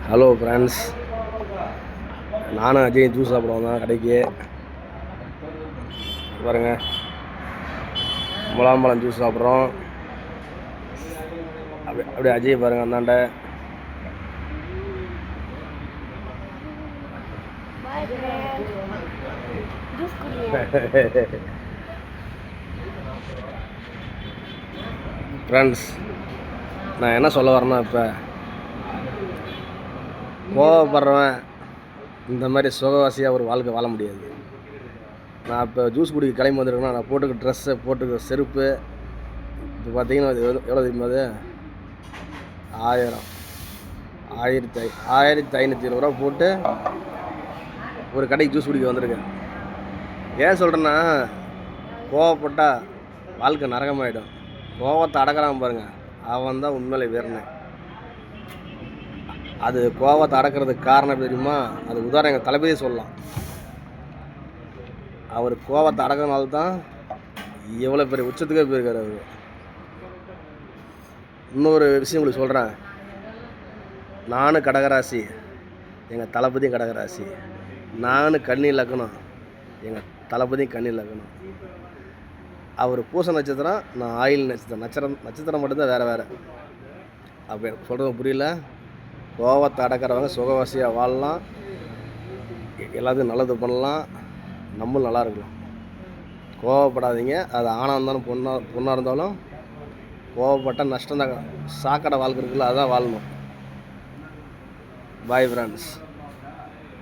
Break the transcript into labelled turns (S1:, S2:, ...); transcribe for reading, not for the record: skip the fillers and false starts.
S1: Hello friends, நானும் அஜயும் juice சாப்பிடுவோம் தான் கடைக்கு. பாருங்க, முலாம்பழம் ஜூஸ் சாப்பிட்றோம். அப்படியே அஜய் பாருங்க அந்தாண்ட. ஃப்ரெண்ட்ஸ், நான் என்ன சொல்ல வரேன்னா, இப்போ கோவப்படுறவன் இந்த மாதிரி சுகவாசியாக ஒரு வாழ்க்கை வாழ முடியாது. நான் இப்போ ஜூஸ் குடிக்க கிளம்பி வந்துருக்கேன்னா, நான் போட்டுக்க ட்ரெஸ்ஸு, போட்டுக்க செருப்பு இப்போ பார்த்தீங்கன்னா அது எவ்வளோ தெரியுமா? அது 1520 ரூபா போட்டு ஒரு கடைக்கு ஜூஸ் குடிக்க வந்திருக்கேன். ஏன் சொல்கிறேன்னா, கோவப்பட்டால் வாழ்க்கை நரகமாயிடும். கோவத்தை அடக்கிறான் பாருங்கள், அவன் தான் உண்மையிலே வீரனே. அது கோவத்தை அடக்கிறதுக்கு காரணம் தெரியுமா? அது உதாரணம் எங்கள் தளபதியே சொல்லலாம். அவர் கோவத்தை அடக்கிறனால தான் எவ்வளோ பெரிய உச்சத்துக்கே போயிருக்காரு அவர். இன்னொரு விஷயம் உங்களுக்கு சொல்கிறேன். நானும் கடகராசி, எங்கள் தளபதியும் கடகராசி. நானும் கன்னி லக்னம், எங்கள் தளபதியும் கன்னி லக்னம். அவர் பூச நட்சத்திரம், நான் ஆயில் நட்சத்திரம். நட்சத்திரம் மட்டும்தான் வேறு வேறு. அப்படி சொல்கிறது புரியல? கோவத்தை அடக்கிறவங்க சுகவாசியாக வாழலாம், எல்லாத்துக்கும் நல்லது பண்ணலாம், நம்மளும் நல்லா இருக்கலாம். கோவப்படாதீங்க. அது ஆணாக இருந்தாலும் பொண்ணாக இருந்தாலும் கோவப்பட்டால் நஷ்டம் தான். சாக்கடை வாழ்க்கை இருக்குல்ல, அதுதான் வாழணும். Bye friends.